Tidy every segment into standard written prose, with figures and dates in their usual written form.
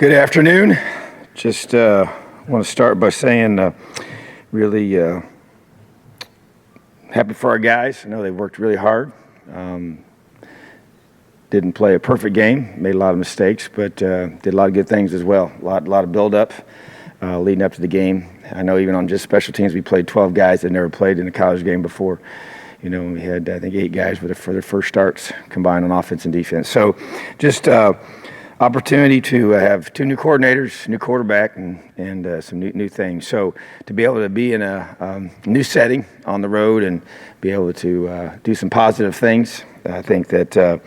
Good afternoon. Just want to start by saying really happy for our guys. I know they worked really hard. Didn't play a perfect game, made a lot of mistakes, but did a lot of good things as well. A lot of build-up leading up to the game. I know even on just special teams, we played 12 guys that never played in a college game before. You know, we had, I think, 8 guys for their first starts combined on offense and defense. So just opportunity to have 2 new coordinators, new quarterback, and some new things. So to be able to be in a new setting on the road and be able to do some positive things, I think that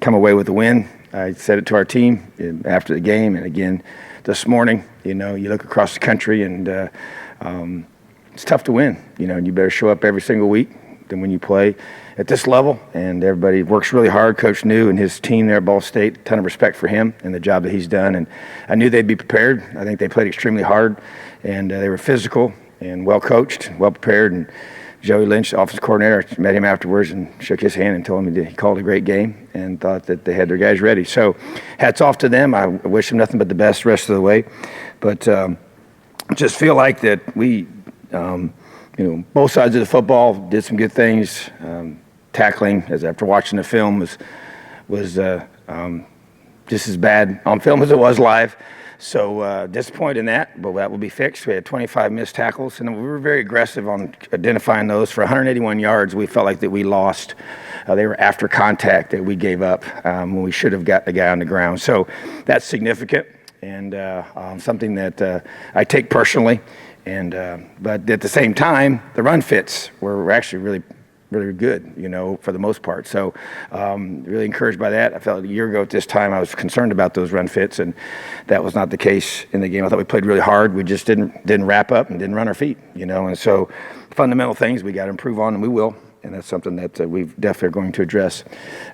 come away with a win. I said it to our team after the game and again this morning. You know, you look across the country and it's tough to win, you know, and you better show up every single week than when you play at this level, and everybody works really hard. Coach New and his team there at Ball State, a ton of respect for him and the job that he's done, and I knew they'd be prepared. I think they played extremely hard, and they were physical and well coached, well prepared. And Joey Lynch, the offensive coordinator, I met him afterwards and shook his hand and told him he called a great game and thought that they had their guys ready. So hats off to them. I wish them nothing but the best the rest of the way, but just feel like that we you know, both sides of the football did some good things. Tackling, as after watching the film, was just as bad on film as it was live. So disappointed in that, but that will be fixed. We had 25 missed tackles, and we were very aggressive on identifying those. For 181 yards, we felt like that we lost. They were after contact that we gave up when we should have got the guy on the ground. So that's significant and something that I take personally. And but at the same time, the run fits were actually really good, you know, for the most part. So really encouraged by that. I felt a year ago at this time I was concerned about those run fits, and that was not the case in the game. I thought we played really hard. We just didn't wrap up and didn't run our feet, you know. And so fundamental things we got to improve on, and we will. And that's something that we definitely are going to address.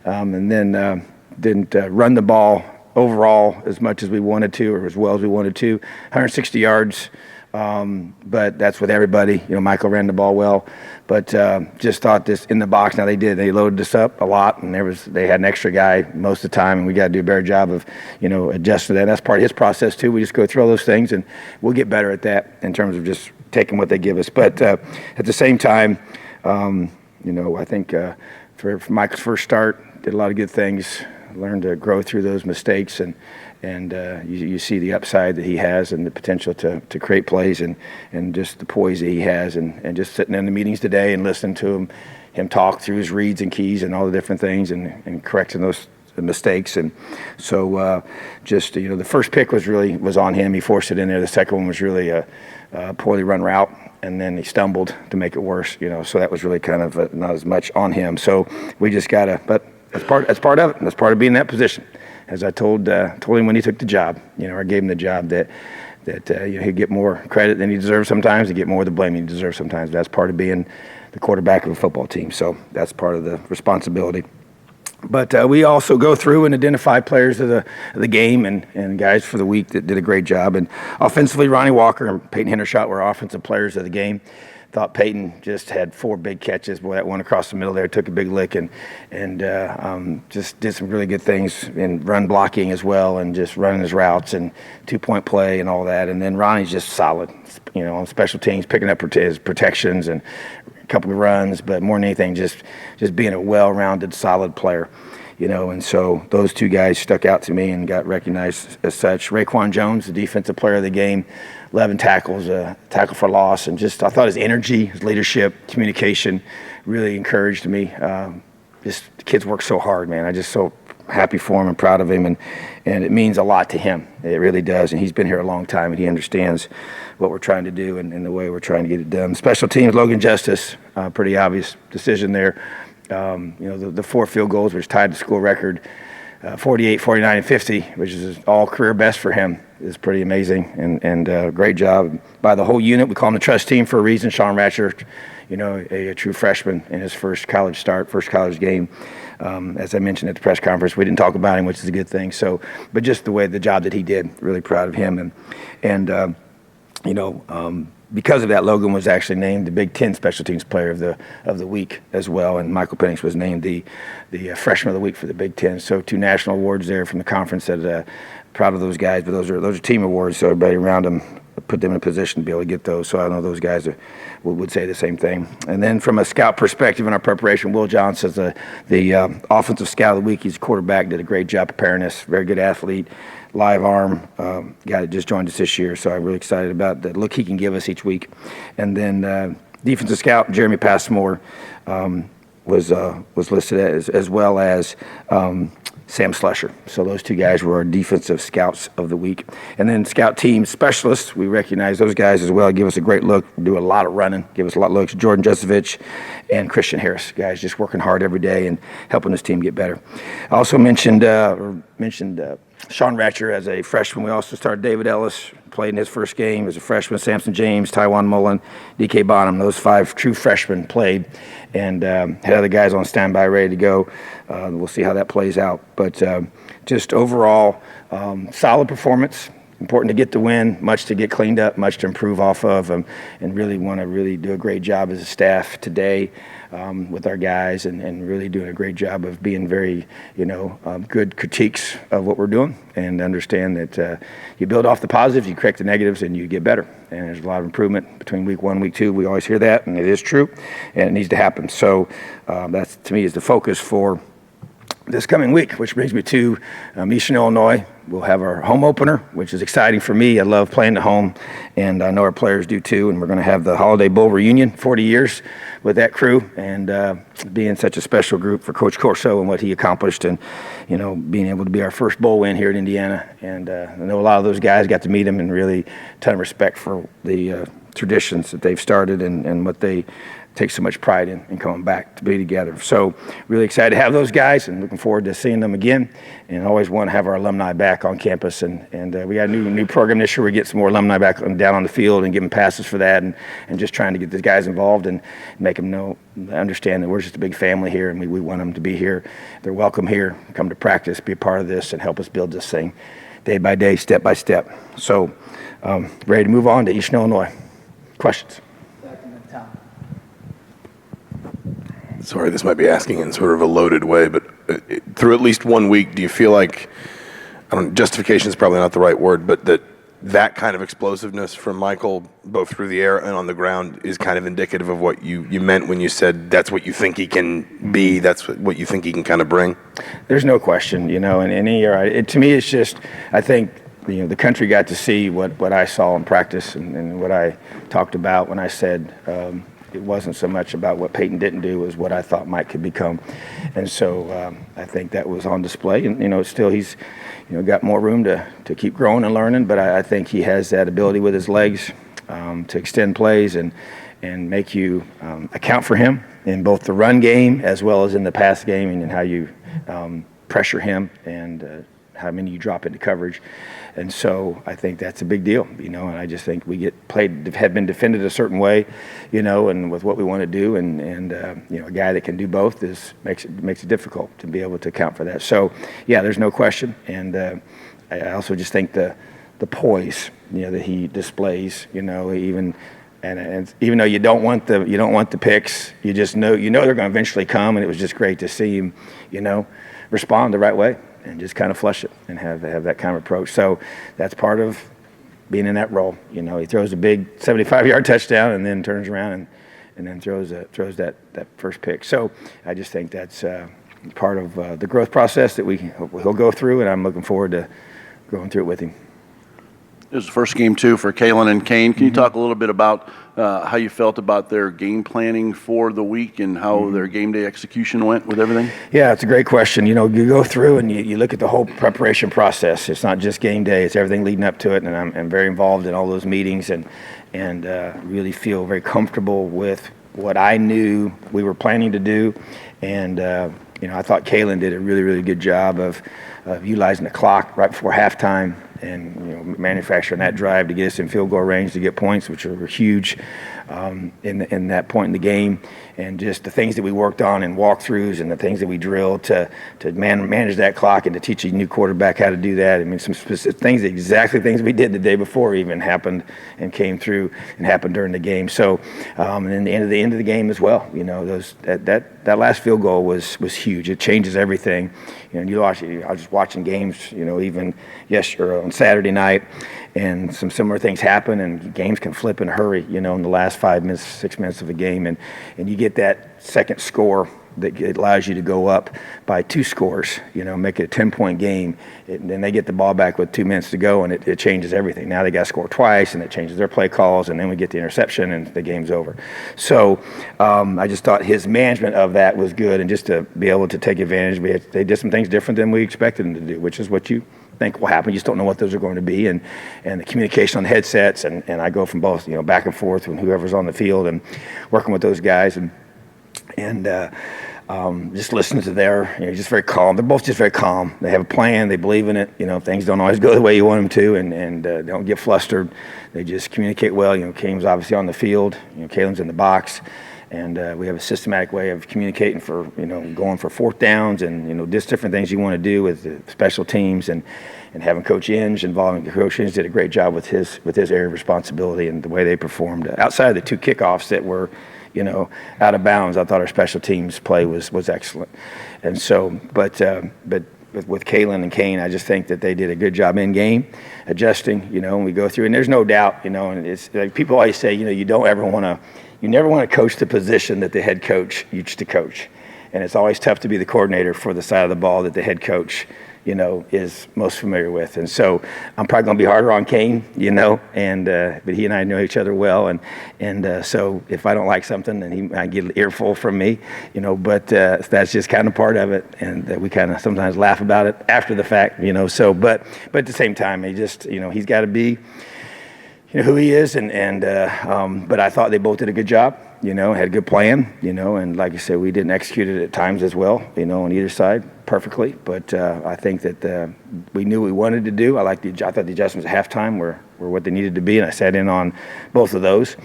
And then didn't run the ball overall as much as we wanted to, or as well as we wanted to. 160 yards. But that's with everybody. You know, Michael ran the ball well, but just thought this in the box. Now they loaded us up a lot, and they had an extra guy most of the time, and we got to do a better job of, you know, adjusting that. That's part of his process too. We just go through all those things, and we'll get better at that in terms of just taking what they give us. But at the same time, you know, I think for Michael's first start, did a lot of good things. Learned to grow through those mistakes, and you see the upside that he has and the potential to create plays and just the poise that he has, and just sitting in the meetings today and listening to him talk through his reads and keys and all the different things and correcting those mistakes. And so just, you know, the first pick was on him. He forced it in there. The second one was really a poorly run route, and then he stumbled to make it worse, you know, so that was really kind of not as much on him. So we just gotta, but that's part of it. That's part of being in that position. As I told him when he took the job, you know, I gave him the job that you know, he'd get more credit than he deserves sometimes, he'd get more of the blame he deserves sometimes. That's part of being the quarterback of a football team. So that's part of the responsibility. But we also go through and identify players of the game and guys for the week that did a great job. And offensively, Ronnie Walker and Peyton Hendershot were offensive players of the game. Thought Peyton just had 4 big catches. Boy, that one across the middle there took a big lick, and just did some really good things in run blocking as well, and just running his routes and 2-point play and all that. And then Ronnie's just solid, you know, on special teams, picking up his protections and a couple of runs, but more than anything, just being a well-rounded, solid player. You know, and so those 2 guys stuck out to me and got recognized as such. Raekwon Jones, the defensive player of the game, 11 tackles, tackle for loss, and just I thought his energy, his leadership, communication really encouraged me. Just the kids work so hard, man. I'm just so happy for him and proud of him, and it means a lot to him. It really does, and he's been here a long time, and he understands what we're trying to do and the way we're trying to get it done. Special teams, Logan Justice, pretty obvious decision there. You know, the 4 field goals, which tied the school record, 48, 49, and 50, which is all career best for him, is pretty amazing, and great job by the whole unit. We call him the trust team for a reason. Sean Ratcher, you know, a true freshman in his first college game. As I mentioned at the press conference, we didn't talk about him, which is a good thing. So, but just the job that he did, really proud of him, and you know, because of that, Logan was actually named the Big Ten Special Teams Player of the Week as well, and Michael Penix was named the Freshman of the Week for the Big Ten. So 2 national awards there from the conference that proud of those guys. But those are team awards, so everybody around them put them in a position to be able to get those. So I know those guys would say the same thing. And then from a scout perspective in our preparation, Will Johnson's the offensive scout of the week. He's quarterback, did a great job preparing us. Very good athlete, live arm, guy that just joined us this year. So I'm really excited about the look he can give us each week. And then defensive scout Jeremy Passmore was listed as well as Sam Slusher. So those two guys were our defensive scouts of the week. And then scout team specialists, we recognize those guys as well. Give us a great look, do a lot of running, give us a lot of looks. Jordan Jusovich and Christian Harris, guys just working hard every day and helping this team get better. I also mentioned Sean Ratcher as a freshman. We also started David Ellis, played in his first game as a freshman. Samson James, Tywan Mullen, DK Bonham. Those 5 true freshmen played and had other guys on standby ready to go. We'll see how that plays out. But just overall, solid performance. Important to get the win, much to get cleaned up, much to improve off of, and really want to really do a great job as a staff today with our guys and really doing a great job of being very, good critiques of what we're doing and understand that you build off the positives, you correct the negatives, and you get better. And there's a lot of improvement between week 1 and week 2. We always hear that, and it is true, and it needs to happen. So that's, to me, is the focus for this coming week, which brings me to Eastern Illinois. We'll have our home opener, which is exciting for me. I love playing at home, and I know our players do too. And we're going to have the Holiday Bowl reunion, 40 years with that crew, and being such a special group for Coach Corso and what he accomplished, and being able to be our first bowl win here in Indiana. And I know a lot of those guys, got to meet them, and really a ton of respect for the traditions that they've started and what they take so much pride in coming back to be together. So really excited to have those guys and looking forward to seeing them again, and always want to have our alumni back on campus. And we got a new program this year. We get some more alumni back down on the field and give them passes for that, and just trying to get these guys involved and make them understand that we're just a big family here, and we want them to be here. They're welcome here, come to practice, be a part of this, and help us build this thing day by day, step by step. So ready to move on to Eastern Illinois. Questions? Sorry, this might be asking in sort of a loaded way, but through at least 1 week, do you feel like, justification is probably not the right word, but that kind of explosiveness from Michael, both through the air and on the ground, is kind of indicative of what you meant when you said that's what you think he can be, that's what you think he can kind of bring? There's no question, in any year. To me, it's just, I think, the country got to see what I saw in practice and what I talked about when I said it wasn't so much about what Peyton didn't do, it was what I thought Mike could become. And so I think that was on display. And, still he's, got more room to keep growing and learning, but I think he has that ability with his legs to extend plays and make you account for him in both the run game as well as in the pass game, and how you pressure him and how many you drop into coverage. And so I think that's a big deal, and I just think we have been defended a certain way, and with what we want to do, and a guy that can do both makes it difficult to be able to account for that. So yeah, there's no question. And I also just think the poise, that he displays, even though you don't want the picks, you just know they're going to eventually come, and it was just great to see him, respond the right way and just kind of flush it and have that kind of approach. So that's part of being in that role. He throws a big 75-yard touchdown and then turns around and then throws that first pick. So I just think that's part of the growth process that he'll go through, and I'm looking forward to going through it with him. It was the first game, too, for Kalen and Kane. Can you talk a little bit about how you felt about their game planning for the week and how their game day execution went with everything? Yeah, it's a great question. You go through and you look at the whole preparation process. It's not just game day. It's everything leading up to it, and I'm very involved in all those meetings and really feel very comfortable with what I knew we were planning to do. And, I thought Kalen did a really, really good job of utilizing the clock right before halftime and manufacturing that drive to get us in field goal range to get points, which were huge in that point in the game. And just the things that we worked on in walkthroughs and the things that we drilled to manage that clock and to teach a new quarterback how to do that. I mean, some specific things, exactly things we did the day before even happened and came through and happened during the game. So, and then the end of the game as well. that last field goal was huge. It changes everything. I was just watching games, even yesterday on Saturday night, and some similar things happen, and games can flip in a hurry, in the last 5 minutes, 6 minutes of a game, and you get that second score that it allows you to go up by 2 scores, make it a 10-point game. Then they get the ball back with 2 minutes to go, and it changes everything. Now they got to score twice, and it changes their play calls, and then we get the interception, and the game's over. So I just thought his management of that was good, and just to be able to take advantage. They did some things different than we expected them to do, which is what you think will happen. You just don't know what those are going to be, and the communication on the headsets, and I go from both, back and forth with whoever's on the field and working with those guys, and just listening to their, just very calm. They're both just very calm. They have a plan. They believe in it. Things don't always go the way you want them to, and they don't get flustered. They just communicate well. Kane's obviously on the field. Kalen's in the box. And we have a systematic way of communicating for, going for fourth downs and, just different things you want to do with the special teams, and having Coach Inge involved. Coach Inge did a great job with his area of responsibility and the way they performed. Outside of the 2 kickoffs that were, out of bounds, I thought our special teams play was excellent. And so, but with Kalen and Kane, I just think that they did a good job in game, adjusting, and we go through, and there's no doubt, and it's like people always say, you never want to coach the position that the head coach used to coach. And it's always tough to be the coordinator for the side of the ball that the head coach, is most familiar with. And so I'm probably going to be harder on Kane, and but he and I know each other well. And so if I don't like something, then he might get an earful from me, but that's just kind of part of it. And we kind of sometimes laugh about it after the fact, so, but at the same time, he just, he's got to be, who he is, but I thought they both did a good job, had a good plan, and like I said, we didn't execute it at times as well, on either side perfectly, but I think that we knew what we wanted to do. I thought the adjustments at halftime were what they needed to be, and I sat in on both of those,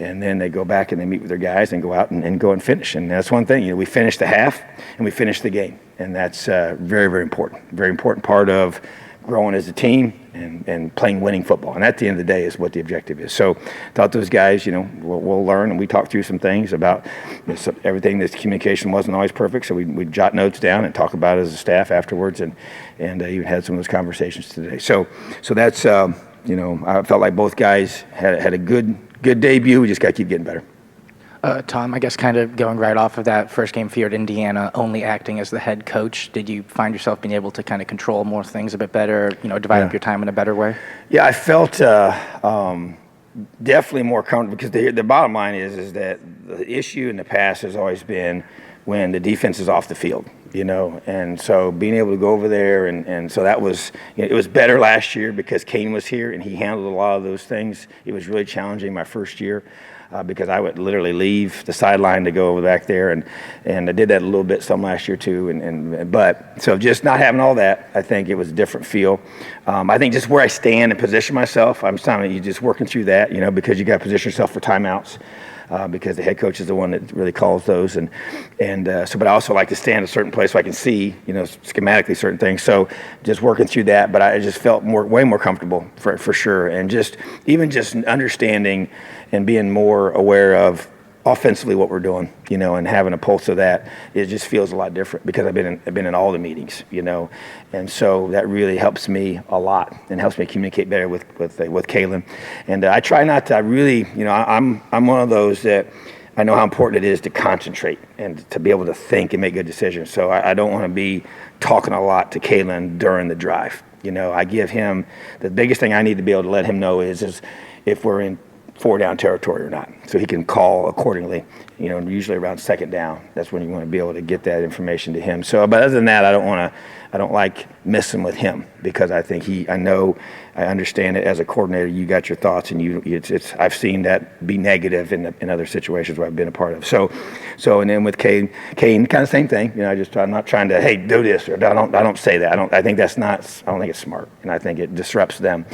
and then they go back and they meet with their guys and go out and go and finish, and that's one thing, we finished the half and we finished the game, and that's very, very important part of growing as a team and playing winning football. And at the end of the day is what the objective is. So I thought those guys, we'll learn, and we talked through some things about everything. This communication wasn't always perfect, so we jot notes down and talk about it as a staff afterwards, and even had some of those conversations today. So that's, I felt like both guys had a good debut. We just got to keep getting better. Tom, I guess kind of going right off of that first game for you at Indiana, only acting as the head coach, did you find yourself being able to kind of control more things a bit better, divide up your time in a better way? Yeah, I felt definitely more comfortable, because the bottom line is that the issue in the past has always been when the defense is off the field, and so being able to go over there, and so that was, it was better last year because Kane was here and he handled a lot of those things. It was really challenging my first year. Because I would literally leave the sideline to go over back there, and I did that a little bit some last year too, but so just not having all that, I think it was a different feel. I think just where I stand and position myself, I'm telling you, just working through that, because you got to position yourself for timeouts. Because the head coach is the one that really calls those, and so. But I also like to stand a certain place so I can see, schematically certain things. So just working through that, but I just felt way more comfortable for sure, and just understanding and being more aware of offensively what we're doing, and having a pulse of that. It just feels a lot different because I've been in all the meetings, and so that really helps me a lot and helps me communicate better with Kalen. And I try not to. I really, I'm one of those that I know how important it is to concentrate and to be able to think and make good decisions. So I don't want to be talking a lot to Kalen during the drive. I give him the biggest thing I need to be able to let him know is if we're in 4-down territory or not, so he can call accordingly. Usually around second down, that's when you want to be able to get that information to him. So, but other than that, I don't like messing with him, because I think I understand it as a coordinator. You got your thoughts, and I've seen that be negative in other situations where I've been a part of. So, and then with Kane, kind of same thing. I'm not trying to, hey, do this, or I don't say that. I don't think it's smart, and I think it disrupts them.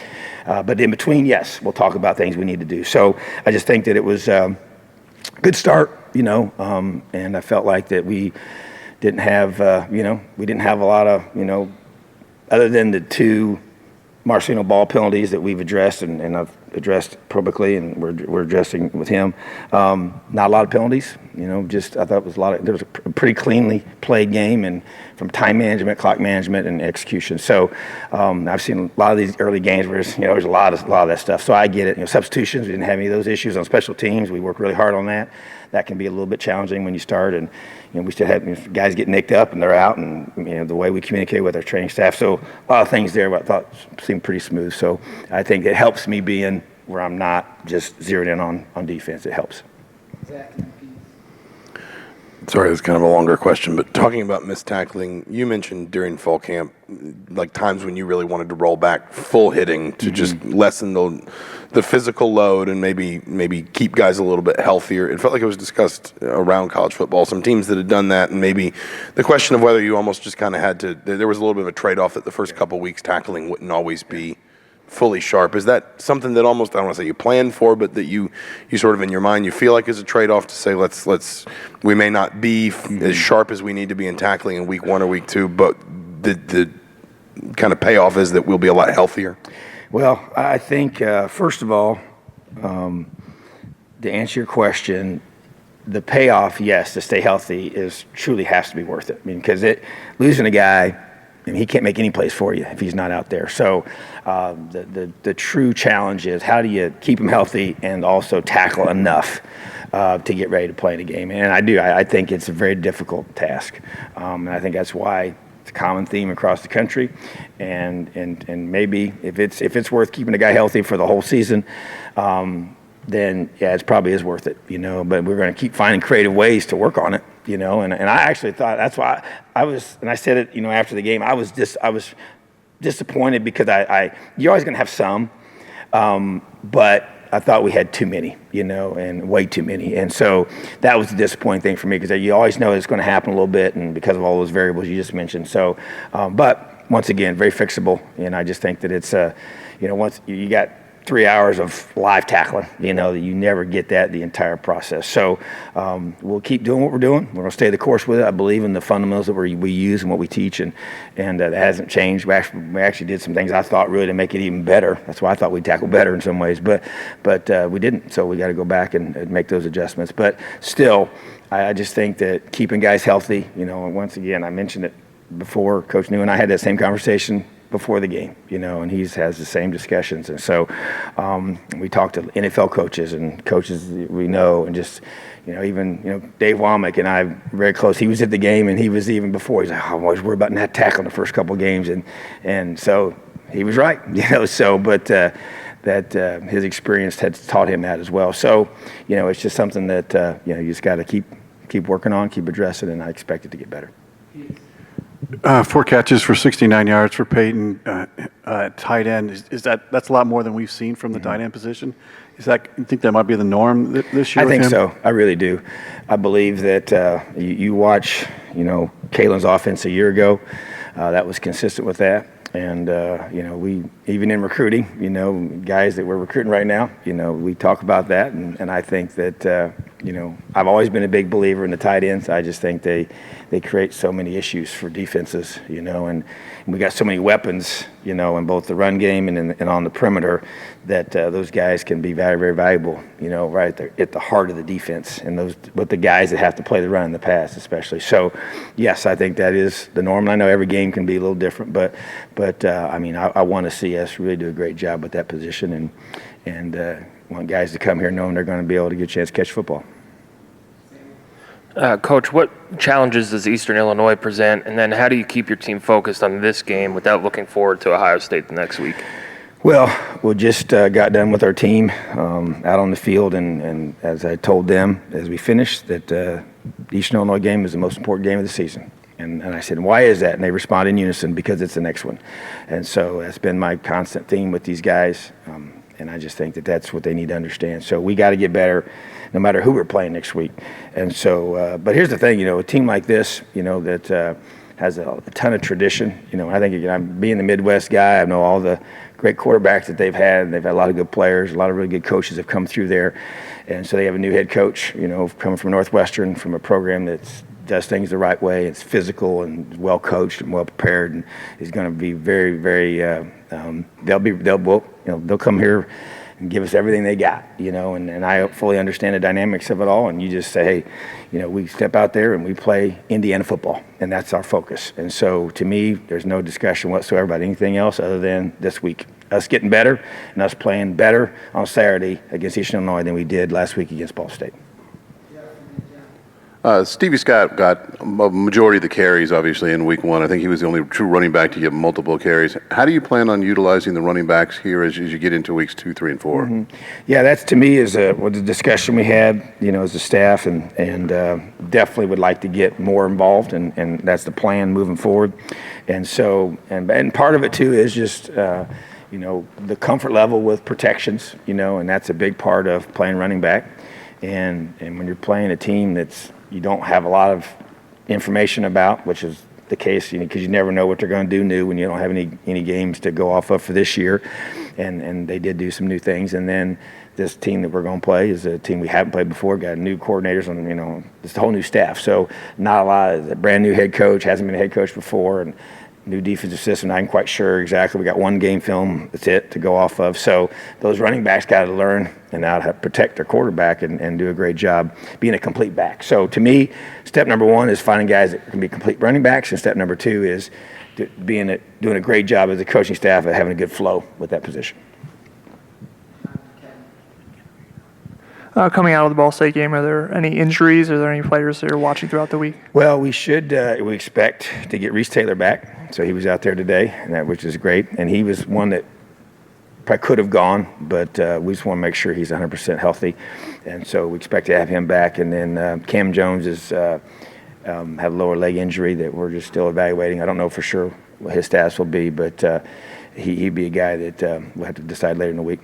But in between, yes, we'll talk about things we need to do. So I just think that it was a good start, and I felt like that we didn't have a lot of, other than the two Marcino ball penalties that we've addressed and I've addressed publicly, and we're addressing with him. Not a lot of penalties, just I thought there was a pretty cleanly played game, and from time management, clock management, and execution. So I've seen a lot of these early games where there's a lot of that stuff. So I get it. Substitutions, we didn't have any of those issues on special teams. We worked really hard on that. That can be a little bit challenging when you start, and we still have guys get nicked up and they're out, and the way we communicate with our training staff. So a lot of things there I thought seemed pretty smooth. So I think it helps me being where I'm not just zeroed in on defense. It helps. Sorry, it's kind of a longer question, but talking about missed tackling, you mentioned during fall camp, like times when you really wanted to roll back full hitting to just lessen the physical load and maybe keep guys a little bit healthier. It felt like it was discussed around college football, some teams that had done that, and maybe the question of whether you almost just kind of had to, there was a little bit of a trade-off that the first couple weeks tackling wouldn't always be fully sharp. Is that something that almost, I don't want to say you plan for, but that you sort of in your mind you feel like is a trade-off to say we may not be as sharp as we need to be in tackling in week 1 or week 2, but the kind of payoff is that we'll be a lot healthier? Well, I think first of all, to answer your question, the payoff, yes, to stay healthy truly has to be worth it. Because losing a guy, he can't make any plays for you if he's not out there. So the true challenge is how do you keep him healthy and also tackle enough to get ready to play in a game. And I think it's a very difficult task. And I think that's why it's a common theme across the country. And maybe if it's worth keeping a guy healthy for the whole season, then yeah, it probably is worth it, but we're going to keep finding creative ways to work on it, and I actually thought that's why I was, and I said it, after the game, I was disappointed because you're always going to have some, but I thought we had too many, and way too many. And so that was the disappointing thing for me because you always know it's going to happen a little bit and because of all those variables you just mentioned. So, but once again, very fixable. And I just think that it's, once you got 3 hours of live tackling, you never get that the entire process. So we'll keep doing what we're doing. We're going to stay the course with it. I believe in the fundamentals that we use and what we teach, and that hasn't changed. We actually did some things I thought really to make it even better. That's why I thought we'd tackle better in some ways, but we didn't. So we got to go back and make those adjustments. But still, I just think that keeping guys healthy, once again, I mentioned it before. Coach New and I had that same conversation before the game, and he has the same discussions. And so we talked to NFL coaches and coaches we know, and just, even, Dave Womack and I very close. He was at the game, and he was even before. He's like, I'm always worried about not tackling the first couple of games. And so he was right, but that his experience had taught him that as well. So, it's just something that, you just got to keep working on, keep addressing, and I expect it to get better. 4 catches for 69 yards for Peyton, tight end. That's a lot more than we've seen from the tight end position. You think that might be the norm this year? I think so. I really do. I believe that you watch, Kalen's offense a year ago. That was consistent with that. And, we, even in recruiting, guys that we're recruiting right now, we talk about that. And I think that, I've always been a big believer in the tight ends. I just think they create so many issues for defenses, and we got so many weapons, in both the run game and on the perimeter that those guys can be very, very valuable, right there at the heart of the defense, and with the guys that have to play the run in the pass especially. So, yes, I think that is the norm. And I know every game can be a little different, but I want to see us really do a great job with that position and want guys to come here knowing they're going to be able to get a chance to catch football. Coach, what challenges does Eastern Illinois present, and then how do you keep your team focused on this game without looking forward to Ohio State the next week? Well, we just got done with our team out on the field, and as I told them as we finished, that the Eastern Illinois game is the most important game of the season. And I said, why is that? And they responded in unison, because it's the next one. And so that's been my constant theme with these guys, and I just think that that's what they need to understand. So we got to get better no matter who we're playing next week. And so, but here's the thing, a team like this, that has a ton of tradition. I think, I'm being the Midwest guy, I know all the great quarterbacks that they've had. They've had a lot of good players, a lot of really good coaches have come through there. And so they have a new head coach, coming from Northwestern, from a program that's does things the right way, it's physical and well coached and well prepared, and is going to be very, very. They'll come here and give us everything they got, and I fully understand the dynamics of it all. And you just say, hey, we step out there and we play Indiana football, and that's our focus. And so to me, there's no discussion whatsoever about anything else other than this week. Us getting better and us playing better on Saturday against Eastern Illinois than we did last week against Ball State. Stevie Scott got a majority of the carries, obviously, in week one. I think he was the only true running back to get multiple carries. How do you plan on utilizing the running backs here as you get into weeks 2, 3, and 4? Mm-hmm. Yeah, that's to me is the discussion we had, as a staff, and definitely would like to get more involved, and that's the plan moving forward. And so, and part of it too is just, the comfort level with protections, and that's a big part of playing running back. And when you're playing a team you don't have a lot of information about, which is the case, because you never know what they're going to do new when you don't have any games to go off of for this year. And they did do some new things. And then this team that we're going to play is a team we haven't played before, got new coordinators and, it's a whole new staff. So not a lot of a brand new head coach, hasn't been a head coach before, and new defensive system. I'm quite sure exactly. We got one game film, that's it, to go off of. So those running backs got to learn and how to protect their quarterback and do a great job being a complete back. So to me, step number one is finding guys that can be complete running backs, and step number two is doing a great job as a coaching staff at having a good flow with that position. Coming out of the Ball State game, are there any injuries? Are there any players that you're watching throughout the week? Well, we expect to get Reese Taylor back. So he was out there today, which is great. And he was one that probably could have gone, but we just want to make sure he's 100% healthy. And so we expect to have him back. And then Cam Jones had a lower leg injury that we're just still evaluating. I don't know for sure what his status will be, but he'd be a guy that we'll have to decide later in the week.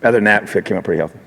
Other than that, Fit came up pretty healthy.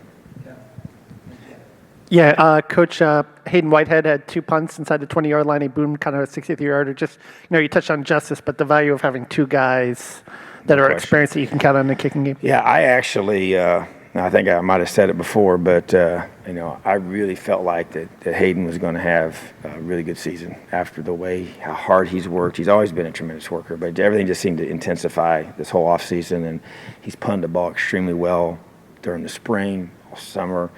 Yeah, Coach Hayden Whitehead had 2 punts inside the 20-yard line. He boomed kind of a 60th-yarder. Just, you touched on justice, but the value of having 2 guys that are experienced that you can count on in the kicking game. Yeah, I actually, I think I might have said it before, but, I really felt like that Hayden was going to have a really good season after the way how hard he's worked. He's always been a tremendous worker, but everything just seemed to intensify this whole offseason, and he's punted the ball extremely well during the spring, all summer.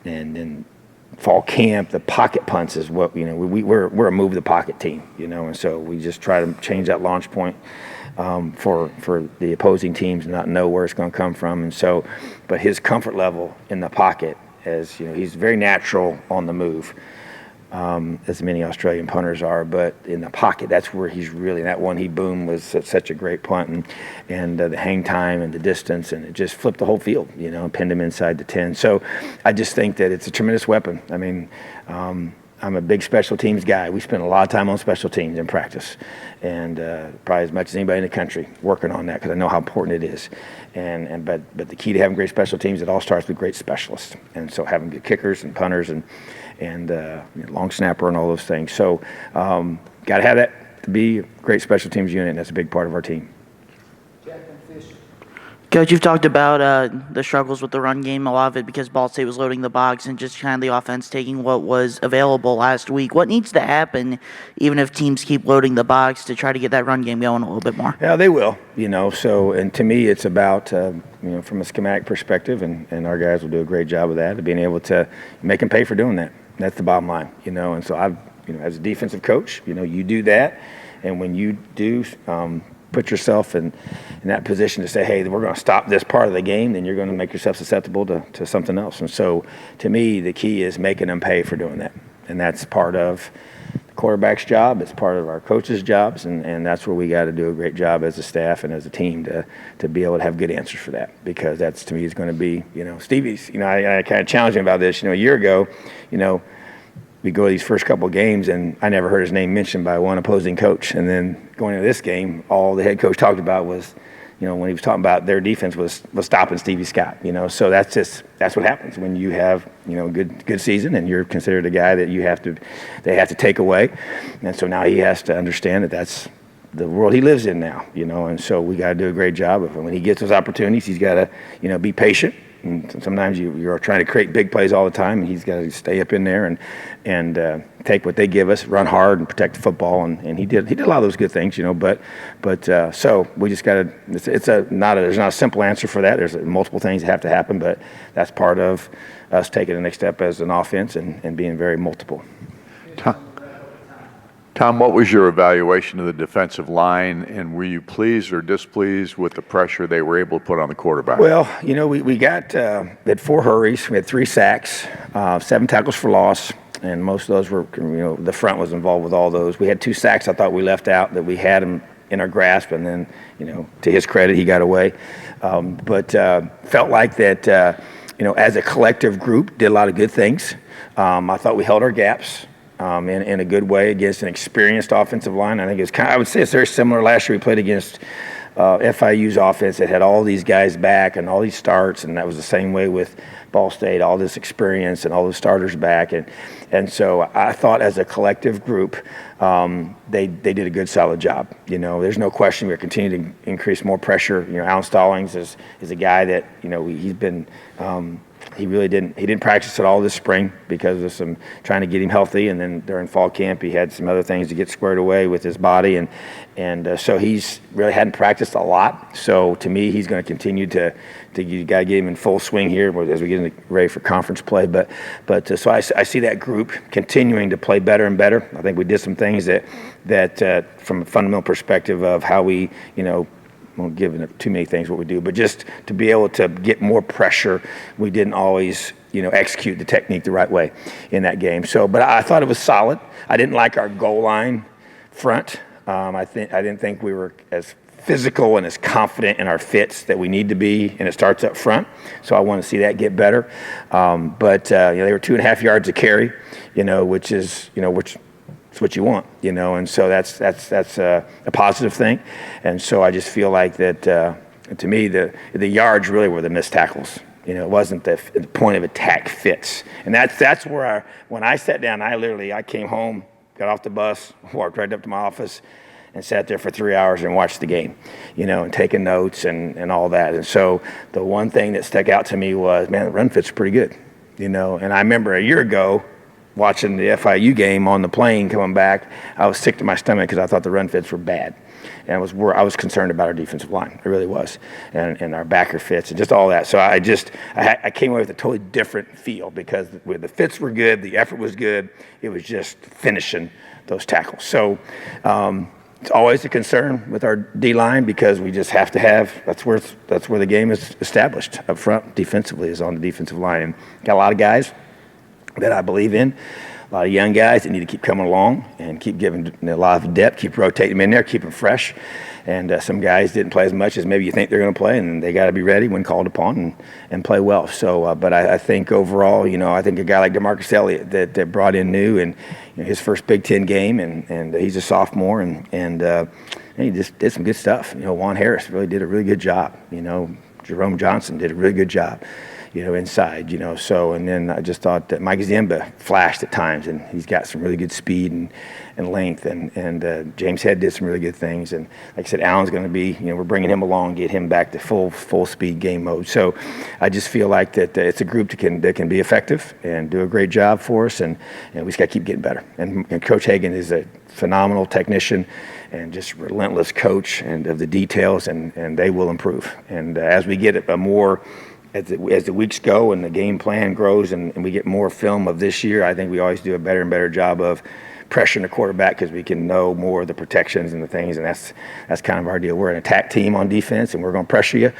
And then fall camp, the pocket punts is what, we're a move the pocket team, and so we just try to change that launch point for the opposing teams and not know where it's going to come from. And so, but his comfort level in the pocket, as he's very natural on the move, as many Australian punters are, but in the pocket, that's where he's really, that one he boomed was such a great punt, and the hang time and the distance, and it just flipped the whole field, pinned him inside the 10. So I just think that it's a tremendous weapon. I mean, I'm a big special teams guy. We spend a lot of time on special teams in practice, and probably as much as anybody in the country working on that, because I know how important it is. But the key to having great special teams, it all starts with great specialists. And so having good kickers and punters and long snapper and all those things. So got to have that to be a great special teams unit, and that's a big part of our team. Coach, you've talked about the struggles with the run game, a lot of it because Ball State was loading the box and just kind of the offense taking what was available last week. What needs to happen, even if teams keep loading the box, to try to get that run game going a little bit more? Yeah, they will, So, and to me, it's about, from a schematic perspective, and our guys will do a great job of that, of being able to make them pay for doing that. That's the bottom line, And so I've, as a defensive coach, you do that, and when you do put yourself in that position to say, hey, we're going to stop this part of the game, then you're going to make yourself susceptible to something else. And so to me, the key is making them pay for doing that. And that's part of the quarterback's job. It's part of our coaches' jobs. And that's where we got to do a great job as a staff and as a team to be able to have good answers for that. Because that's, to me, is going to be, Stevie's, I kind of challenged him about this. A year ago, we go to these first couple of games, and I never heard his name mentioned by one opposing coach. And then going into this game, all the head coach talked about was, when he was talking about their defense was stopping Stevie Scott. So that's what happens when you have good season, and you're considered a guy that they have to take away. And so now he has to understand that that's the world he lives in now. And so we got to do a great job of it. When he gets those opportunities, he's got to be patient And sometimes you're trying to create big plays all the time, and he's got to stay up in there and take what they give us, run hard, and protect the football. And he did a lot of those good things, But so we just got to. There's not a simple answer for that. There's multiple things that have to happen, but that's part of us taking the next step as an offense and being very multiple. Tom, what was your evaluation of the defensive line, and were you pleased or displeased with the pressure they were able to put on the quarterback? Well, we had 4 hurries, we had 3 sacks, 7 tackles for loss, and most of those were, the front was involved with all those. We had 2 sacks I thought we left out that we had them in our grasp, and then, to his credit, he got away. But felt like that, as a collective group, did a lot of good things. I thought we held our gaps. In a good way against an experienced offensive line. I think I would say it's very similar. Last year we played against FIU's offense that had all these guys back and all these starts, and that was the same way with Ball State, all this experience and all the starters back. And so I thought as a collective group, they did a good, solid job. There's no question we're continuing to increase more pressure. Alan Stallings is a guy that, he's been he didn't practice at all this spring because of some trying to get him healthy, and then during fall camp he had some other things to get squared away with his body, and so he's really hadn't practiced a lot. So to me, he's going to continue to you got to get him in full swing here as we get ready for conference play. But so I see that group continuing to play better and better. I think we did some things that from a fundamental perspective of how we won't give too many things what we do, but just to be able to get more pressure, we didn't always execute the technique the right way in that game. So, but I thought it was solid. I didn't like our goal line front. I didn't think we were as physical and as confident in our fits that we need to be, and it starts up front. So I want to see that get better. But they were 2.5 yards a carry, which is it's what you want, and so that's a positive thing. And so I just feel like that, to me, the yards really were the missed tackles. It wasn't the point of attack fits. And that's where when I sat down, I came home, got off the bus, walked right up to my office, and sat there for 3 hours and watched the game, and taking notes and all that. And so the one thing that stuck out to me was, man, the run fits are pretty good, And I remember a year ago, watching the FIU game on the plane coming back, I was sick to my stomach because I thought the run fits were bad. And I was concerned about our defensive line. I really was. And our backer fits and just all that. So I came away with a totally different feel because the fits were good, the effort was good. It was just finishing those tackles. So it's always a concern with our D-line because we just have to that's where the game is established up front defensively, is on the defensive line. And got a lot of guys that I believe in, a lot of young guys that need to keep coming along and keep giving a lot of depth, keep rotating them in there, keep them fresh. And some guys didn't play as much as maybe you think they're going to play, and they got to be ready when called upon and play well. So, but I think overall, I think a guy like DeMarcus Elliott that brought in new and his first Big Ten game, and he's a sophomore, and he just did some good stuff. Juan Harris really did a really good job. Jerome Johnson did a really good job. Inside, so, and then I just thought that Mike Zimba flashed at times, and he's got some really good speed and length, and James Head did some really good things, and like I said, Allen's going to be, we're bringing him along, get him back to full speed game mode. So I just feel like that it's a group that can be effective and do a great job for us, and we just got to keep getting better. And Coach Hagan is a phenomenal technician and just relentless coach and of the details, and they will improve. And as we get a more as the weeks go and the game plan grows and we get more film of this year, I think we always do a better and better job of pressuring the quarterback because we can know more of the protections and the things, and that's kind of our deal. We're an attack team on defense, and we're going to pressure you.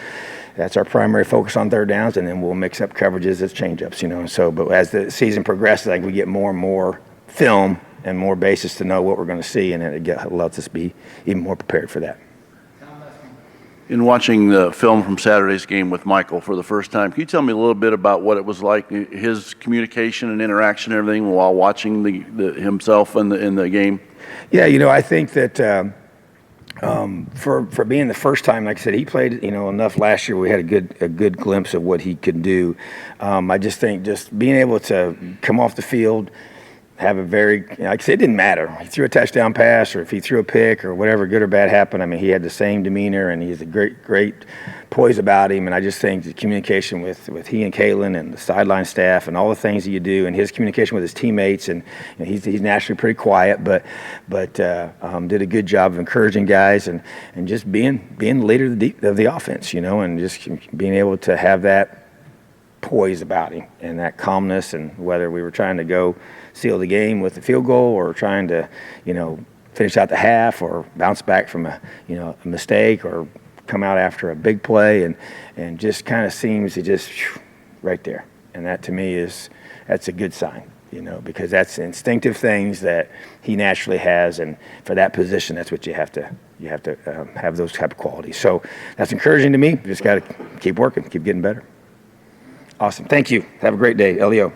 That's our primary focus on third downs, and then we'll mix up coverages as change-ups, So, but as the season progresses, I think we get more and more film and more basis to know what we're going to see, and it lets us be even more prepared for that. In watching the film from Saturday's game with Michael for the first time, can you tell me a little bit about what it was like, his communication and interaction and everything while watching himself in the game? Yeah, I think that for being the first time, like I said, he played enough last year. We had a good glimpse of what he could do. I just think just being able to come off the field, have a very, like I said, it didn't matter. He threw a touchdown pass or if he threw a pick or whatever, good or bad happened. I mean, he had the same demeanor and he's a great poise about him. And I just think the communication with he and Caitlin and the sideline staff and all the things that you do and his communication with his teammates, and he's naturally pretty quiet, but did a good job of encouraging guys and just being the leader of the offense, and just being able to have that poise about him and that calmness, and whether we were trying to go seal the game with a field goal or trying to, finish out the half or bounce back from a mistake or come out after a big play and just kind of seems to just right there. And that to me that's a good sign, because that's instinctive things that he naturally has. And for that position, that's what you have to have those type of qualities. So that's encouraging to me. Just got to keep working, keep getting better. Awesome. Thank you. Have a great day. Elio.